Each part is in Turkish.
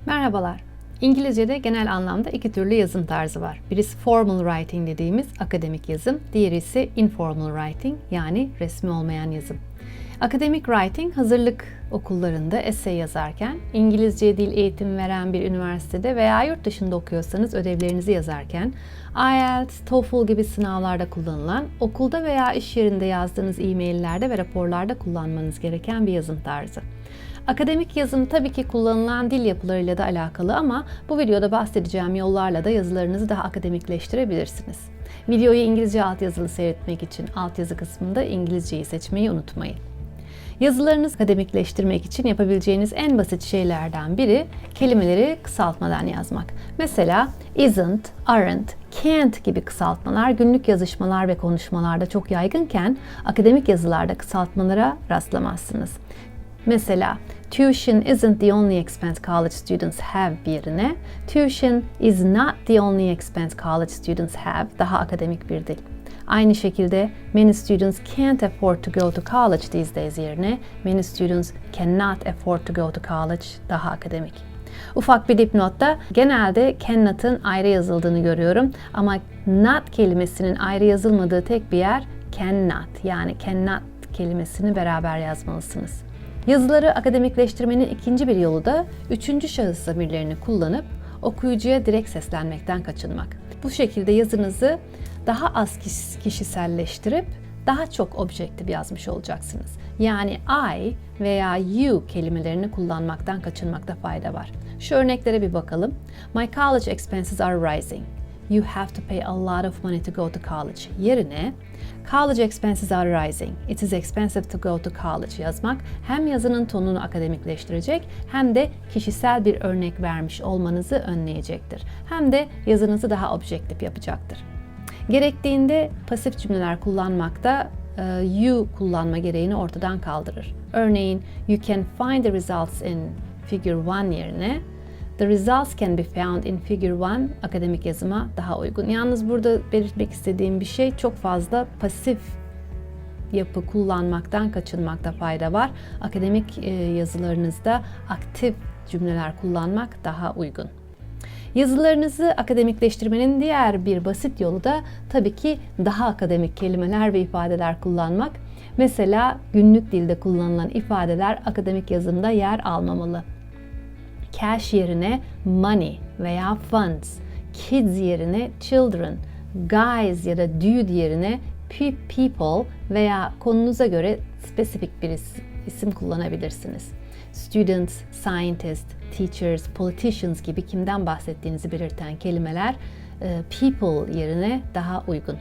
Merhabalar. İngilizce'de genel anlamda iki türlü yazım tarzı var. Birisi formal writing dediğimiz akademik yazım, diğeri ise informal writing yani resmi olmayan yazım. Academic writing, hazırlık okullarında essay yazarken, İngilizce dil eğitimi veren bir üniversitede veya yurt dışında okuyorsanız ödevlerinizi yazarken, IELTS, TOEFL gibi sınavlarda kullanılan, okulda veya iş yerinde yazdığınız e-maillerde ve raporlarda kullanmanız gereken bir yazım tarzı. Akademik yazım tabii ki kullanılan dil yapılarıyla da alakalı ama bu videoda bahsedeceğim yollarla da yazılarınızı daha akademikleştirebilirsiniz. Videoyu İngilizce altyazılı seyretmek için altyazı kısmında İngilizceyi seçmeyi unutmayın. Yazılarınızı akademikleştirmek için yapabileceğiniz en basit şeylerden biri kelimeleri kısaltmadan yazmak. Mesela isn't, aren't, can't gibi kısaltmalar günlük yazışmalar ve konuşmalarda çok yaygınken akademik yazılarda kısaltmalara rastlamazsınız. Mesela tuition isn't the only expense college students have yerine tuition is not the only expense college students have daha akademik bir dil. Aynı şekilde many students can't afford to go to college these days yerine many students cannot afford to go to college daha akademik. Ufak bir dipnotta genelde cannot'ın ayrı yazıldığını görüyorum ama not kelimesinin ayrı yazılmadığı tek bir yer cannot yani cannot kelimesini beraber yazmalısınız. Yazıları akademikleştirmenin ikinci bir yolu da üçüncü şahıs zamirlerini kullanıp okuyucuya direkt seslenmekten kaçınmak. Bu şekilde yazınızı daha az kişiselleştirip daha çok objektif yazmış olacaksınız. Yani I veya you kelimelerini kullanmaktan kaçınmakta fayda var. Şu örneklere bir bakalım. My college expenses are rising. You have to pay a lot of money to go to college yerine college expenses are rising. It is expensive to go to college yazmak hem yazının tonunu akademikleştirecek hem de kişisel bir örnek vermiş olmanızı önleyecektir. Hem de yazınızı daha objektif yapacaktır. Gerektiğinde pasif cümleler kullanmakta you kullanma gereğini ortadan kaldırır. Örneğin you can find the results in figure 1 yerine the results can be found in figure 1 akademik yazıma daha uygun. Yalnız burada belirtmek istediğim bir şey çok fazla pasif yapı kullanmaktan kaçınmakta fayda var. Akademik yazılarınızda aktif cümleler kullanmak daha uygun. Yazılarınızı akademikleştirmenin diğer bir basit yolu da tabii ki daha akademik kelimeler ve ifadeler kullanmak. Mesela günlük dilde kullanılan ifadeler akademik yazımda yer almamalı. Cash yerine money veya funds, kids yerine children, guys ya da dude yerine people veya konunuza göre spesifik bir isim kullanabilirsiniz. Students, scientists, teachers, politicians gibi kimden bahsettiğinizi belirten kelimeler people yerine daha uygun.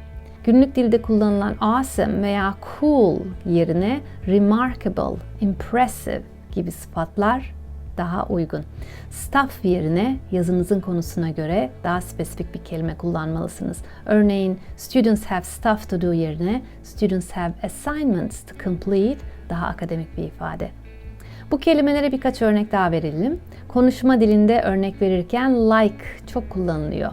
Günlük dilde kullanılan awesome veya cool yerine remarkable, impressive gibi sıfatlar daha uygun. Stuff yerine yazınızın konusuna göre daha spesifik bir kelime kullanmalısınız. Örneğin students have stuff to do yerine students have assignments to complete daha akademik bir ifade. Bu kelimelere birkaç örnek daha verelim. Konuşma dilinde örnek verirken like çok kullanılıyor.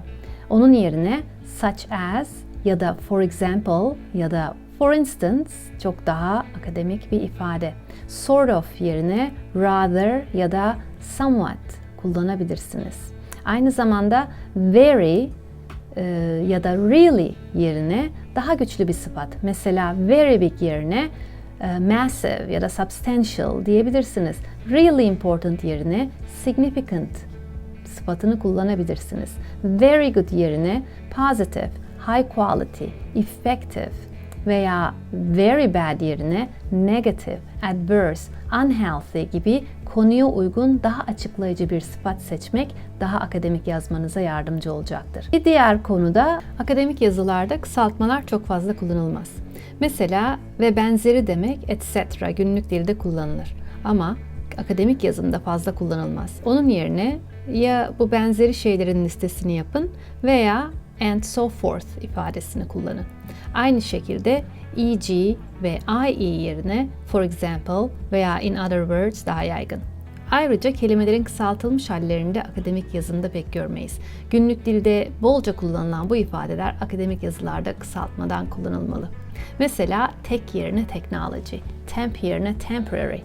Onun yerine such as ya da for example ya da for instance çok daha akademik bir ifade. Sort of yerine rather ya da somewhat kullanabilirsiniz. Aynı zamanda very ya da really yerine daha güçlü bir sıfat. Mesela very big yerine massive ya da substantial diyebilirsiniz. Really important yerine significant sıfatını kullanabilirsiniz. Very good yerine positive, high quality, effective veya very bad yerine negative, adverse, unhealthy gibi konuya uygun daha açıklayıcı bir sıfat seçmek daha akademik yazmanıza yardımcı olacaktır. Bir diğer konuda akademik yazılarda kısaltmalar çok fazla kullanılmaz. Mesela ve benzeri demek etc. günlük dilde kullanılır. Ama akademik yazımda fazla kullanılmaz. Onun yerine ya bu benzeri şeylerin listesini yapın veya and so forth ifadesini kullanın. Aynı şekilde e.g. ve i.e. yerine for example veya in other words daha yaygın. Ayrıca kelimelerin kısaltılmış hallerini de akademik yazımda pek görmeyiz. Günlük dilde bolca kullanılan bu ifadeler akademik yazılarda kısaltmadan kullanılmalı. Mesela tech yerine technology, temp yerine temporary,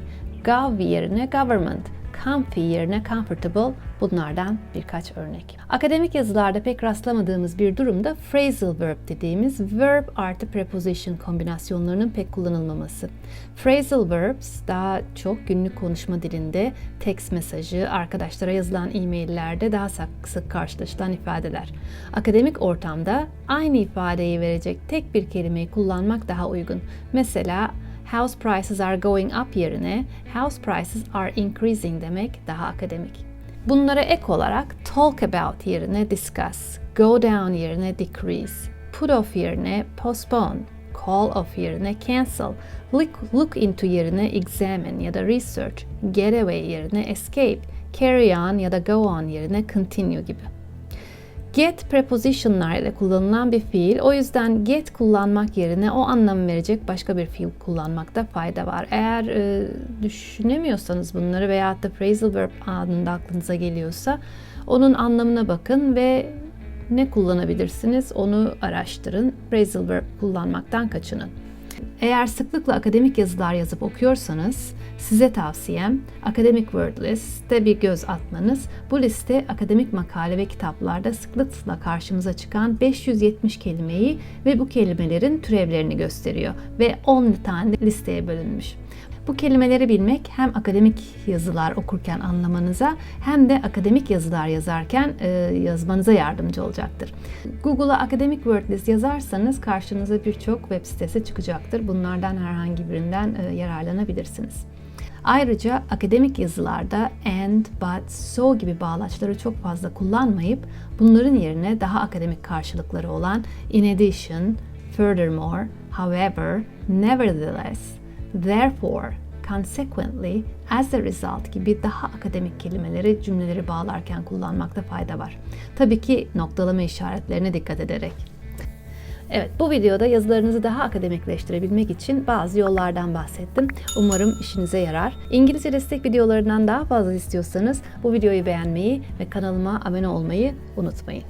gov yerine government, comfy yerine comfortable bunlardan birkaç örnek. Akademik yazılarda pek rastlamadığımız bir durumda phrasal verb dediğimiz verb artı preposition kombinasyonlarının pek kullanılmaması. Phrasal verbs daha çok günlük konuşma dilinde, text mesajı, arkadaşlara yazılan e-maillerde daha sık karşılaşılan ifadeler. Akademik ortamda aynı ifadeyi verecek tek bir kelimeyi kullanmak daha uygun. Mesela house prices are going up yerine house prices are increasing demek daha akademik. Bunlara ek olarak talk about yerine discuss, go down yerine decrease, put off yerine postpone, call off yerine cancel, look into yerine examine ya da research, get away yerine escape, carry on ya da go on yerine continue gibi. Get prepositionlar ile kullanılan bir fiil. O yüzden get kullanmak yerine o anlamı verecek başka bir fiil kullanmakta fayda var. Eğer düşünemiyorsanız bunları veyahut da phrasal verb anında aklınıza geliyorsa onun anlamına bakın ve ne kullanabilirsiniz onu araştırın. Phrasal verb kullanmaktan kaçının. Eğer sıklıkla akademik yazılar yazıp okuyorsanız size tavsiyem Academic Word List'te bir göz atmanız. Bu liste akademik makale ve kitaplarda sıklıkla karşımıza çıkan 570 kelimeyi ve bu kelimelerin türevlerini gösteriyor ve 10 tane listeye bölünmüş. Bu kelimeleri bilmek hem akademik yazılar okurken anlamanıza hem de akademik yazılar yazarken yazmanıza yardımcı olacaktır. Google'a Academic Word List yazarsanız karşınıza birçok web sitesi çıkacaktır. Bunlardan herhangi birinden yararlanabilirsiniz. Ayrıca akademik yazılarda and, but, so gibi bağlaçları çok fazla kullanmayıp bunların yerine daha akademik karşılıkları olan in addition, furthermore, however, nevertheless, therefore, consequently, as a result gibi daha akademik kelimeleri cümleleri bağlarken kullanmakta fayda var. Tabii ki noktalama işaretlerine dikkat ederek. Evet, bu videoda yazılarınızı daha akademikleştirebilmek için bazı yollardan bahsettim. Umarım işinize yarar. İngilizce destek videolarından daha fazla istiyorsanız bu videoyu beğenmeyi ve kanalıma abone olmayı unutmayın.